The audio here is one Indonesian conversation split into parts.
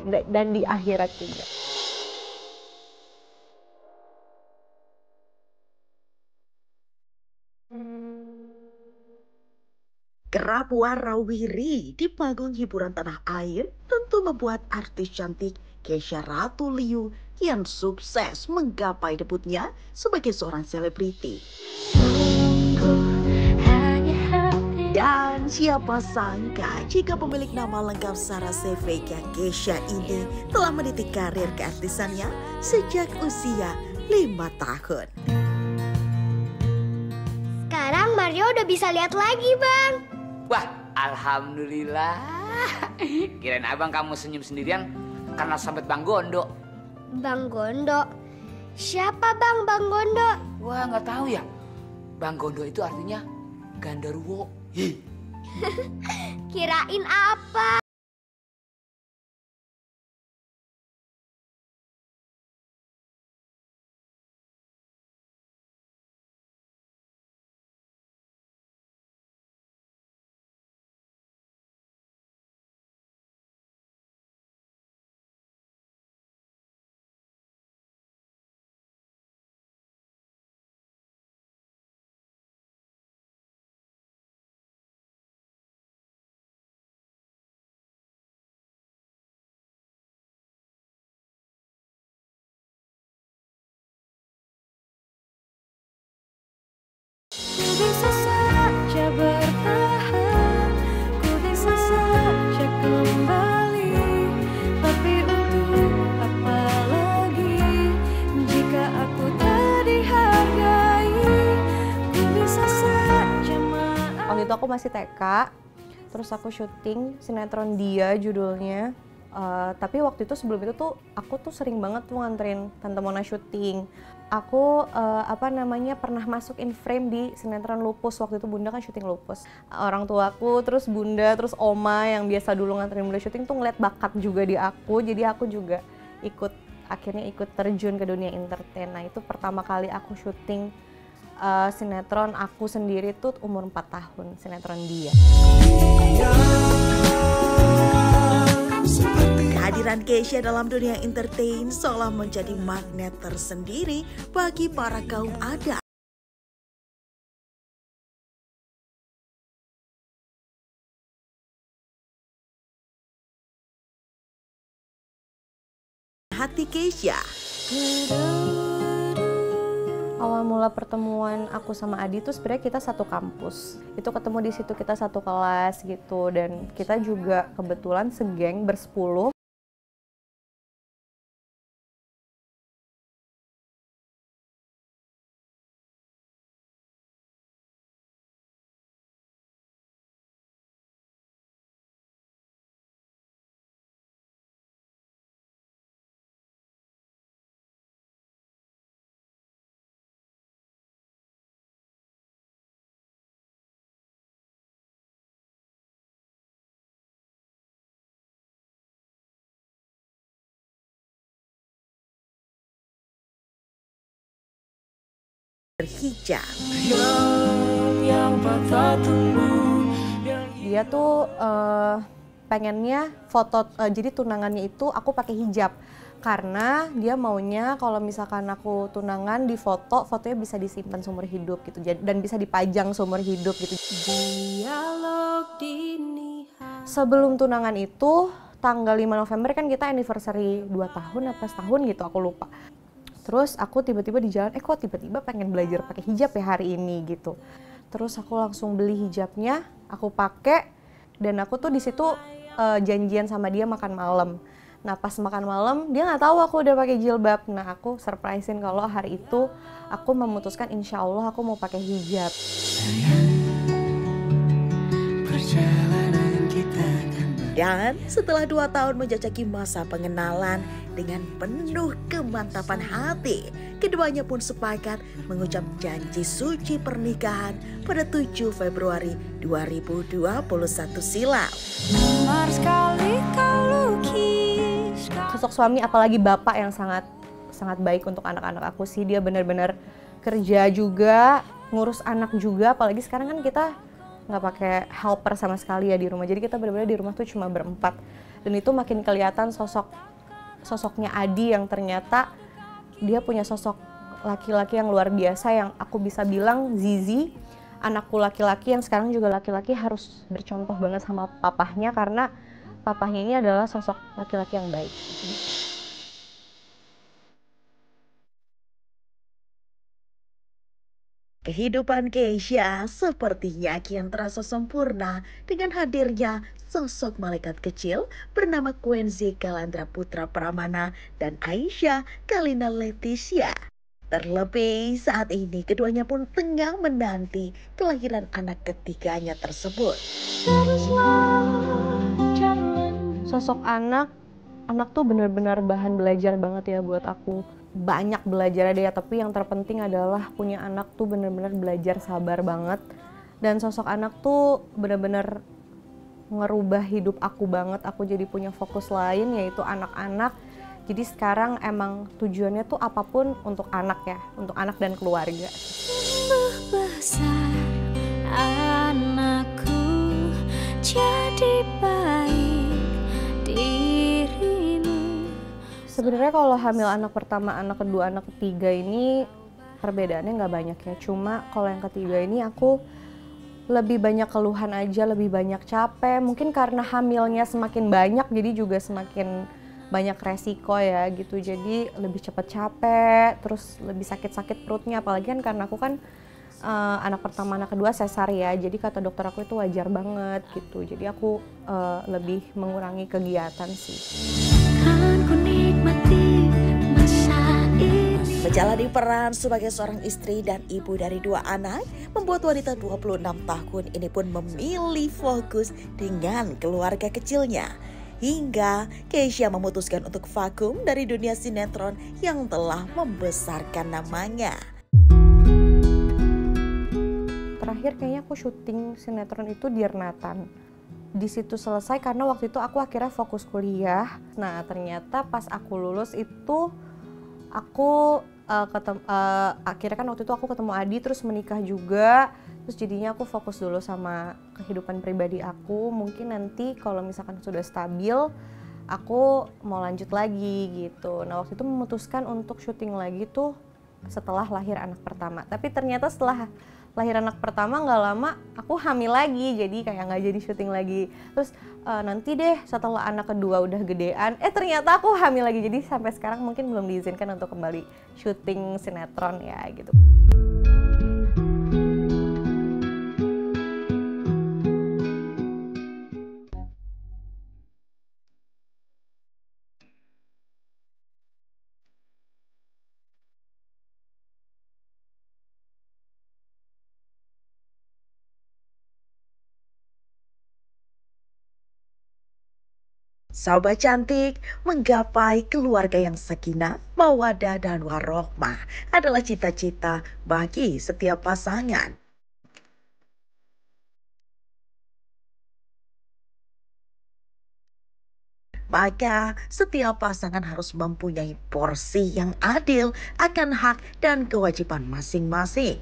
dan di akhirat juga. Kerap warawiri di panggung hiburan tanah air tentu membuat artis cantik Kesha Ratu Liu kian sukses menggapai debutnya sebagai seorang selebriti. Dan siapa sangka jika pemilik nama lengkap Sarah Sevega Kesha ini telah meniti karir keartisannya sejak usia 5 tahun. Sekarang Mario udah bisa lihat lagi, Bang. Wah, alhamdulillah. Kirain abang kamu senyum sendirian karena sambet Bang Gondo. Bang Gondo? Siapa Bang Gondo? Wah, nggak tahu ya. Bang Gondo itu artinya Gandarwo. Kirain apa? Bisa saja bertahan, ku bisa saja kembali, tapi untuk apa lagi jika aku tak dihargai, ku bisa saja maaf. Waktu itu aku masih TK, terus aku syuting sinetron Dia judulnya. Tapi waktu itu sebelum itu tuh aku tuh sering banget tuh nganterin Tante Mona syuting. Aku pernah masuk in frame di sinetron Lupus. Waktu itu Bunda kan syuting Lupus. Orang tuaku, terus Bunda, terus Oma yang biasa dulu nganterin Bunda syuting tuh ngeliat bakat juga di aku. Jadi aku juga akhirnya ikut terjun ke dunia entertain. Nah itu pertama kali aku syuting sinetron aku sendiri tuh umur 4 tahun, sinetron Dia. Kehadiran Kesha dalam dunia entertain seolah menjadi magnet tersendiri bagi para kaum adat. Hati Kesha. Awal mula pertemuan aku sama Adi tuh sebenarnya kita satu kampus. Itu ketemu di situ, kita satu kelas gitu, dan kita juga kebetulan segeng bersepuluh. Berhijab. Dia tuh pengennya foto, jadi tunangannya itu aku pakai hijab. Karena dia maunya kalau misalkan aku tunangan di fotonya bisa disimpan seumur hidup gitu. Dan bisa dipajang seumur hidup gitu. Sebelum tunangan itu, tanggal 5 November kan kita anniversary 2 tahun apa setahun gitu, aku lupa. Terus aku tiba-tiba di jalan, kok tiba-tiba pengen belajar pakai hijab ya hari ini gitu. Terus aku langsung beli hijabnya, aku pakai, dan aku tuh di situ janjian sama dia makan malam. Nah pas makan malam dia nggak tahu aku udah pakai jilbab. Nah aku surprisein kalau hari itu aku memutuskan insya Allah aku mau pakai hijab. Dan setelah 2 tahun menjajaki masa pengenalan dengan penuh kemantapan hati, keduanya pun sepakat mengucap janji suci pernikahan pada 7 Februari 2021 silam. Sosok suami apalagi bapak yang sangat baik untuk anak-anak aku sih. Dia benar-benar kerja juga, ngurus anak juga, apalagi sekarang kan kita nggak pakai helper sama sekali ya di rumah. Jadi kita benar-benar di rumah tuh cuma berempat. Dan itu makin kelihatan sosoknya Adi yang ternyata dia punya sosok laki-laki yang luar biasa, yang aku bisa bilang Zizi, anakku laki-laki yang sekarang juga laki-laki, harus bercontoh banget sama papahnya karena papahnya ini adalah sosok laki-laki yang baik. Kehidupan Keisha sepertinya kian terasa sempurna dengan hadirnya sosok malaikat kecil bernama Quenzi Kalandra Putra Pramana dan Aisyah Kalina Leticia. Terlebih saat ini keduanya pun tengah menanti kelahiran anak ketiganya tersebut. Sosok anak tuh benar-benar bahan belajar banget ya buat aku. Banyak belajar deh, tapi yang terpenting adalah punya anak tuh benar-benar belajar sabar banget. Dan sosok anak tuh benar-benar ngerubah hidup aku banget. Aku jadi punya fokus lain, yaitu anak-anak. Jadi sekarang emang tujuannya tuh apapun untuk anak ya, untuk anak dan keluarga. Besar anakku jadi baik dirimu. Sebenarnya kalau hamil anak pertama, anak kedua, anak ketiga ini perbedaannya nggak banyak ya. Cuma kalau yang ketiga ini aku lebih banyak keluhan aja, lebih banyak capek. Mungkin karena hamilnya semakin banyak jadi juga semakin banyak resiko ya gitu. Jadi lebih cepet capek, terus lebih sakit-sakit perutnya. Apalagi kan karena aku kan anak pertama, anak kedua sesar ya. Jadi kata dokter aku itu wajar banget gitu. Jadi aku lebih mengurangi kegiatan sih. Kan ku nikmati masa ini. Menjalani peran sebagai seorang istri dan ibu dari 2 anak membuat wanita 26 tahun ini pun memilih fokus dengan keluarga kecilnya. Hingga Keisha memutuskan untuk vakum dari dunia sinetron yang telah membesarkan namanya. Terakhir kayaknya aku syuting sinetron itu di Ernatan. Di situ selesai karena waktu itu aku akhirnya fokus kuliah. Nah ternyata pas aku lulus itu aku akhirnya kan waktu itu aku ketemu Adi, terus menikah juga. Terus jadinya aku fokus dulu sama kehidupan pribadi aku. Mungkin nanti kalau misalkan sudah stabil, aku mau lanjut lagi gitu. Nah waktu itu memutuskan untuk syuting lagi tuh setelah lahir anak pertama. Tapi ternyata setelah lahir anak pertama nggak lama aku hamil lagi, jadi kayak nggak jadi syuting lagi. Terus nanti deh setelah anak kedua udah gedean, ternyata aku hamil lagi. Jadi sampai sekarang mungkin belum diizinkan untuk kembali syuting sinetron ya gitu. Sahabat cantik, menggapai keluarga yang sakinah, mawadah, dan warohmah adalah cita-cita bagi setiap pasangan. Maka setiap pasangan harus mempunyai porsi yang adil akan hak dan kewajiban masing-masing.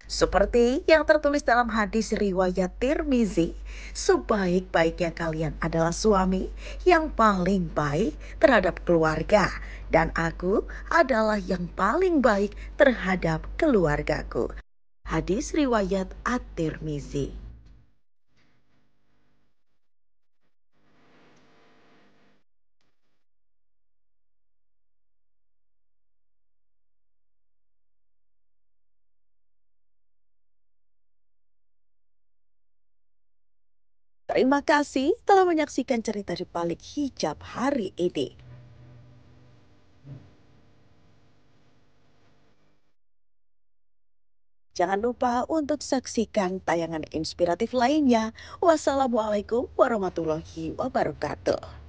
Seperti yang tertulis dalam hadis riwayat Tirmizi, sebaik-baiknya kalian adalah suami yang paling baik terhadap keluarga, dan aku adalah yang paling baik terhadap keluargaku. Hadis riwayat At-Tirmizi. Terima kasih telah menyaksikan cerita di balik hijab hari ini. Jangan lupa untuk saksikan tayangan inspiratif lainnya. Wassalamualaikum warahmatullahi wabarakatuh.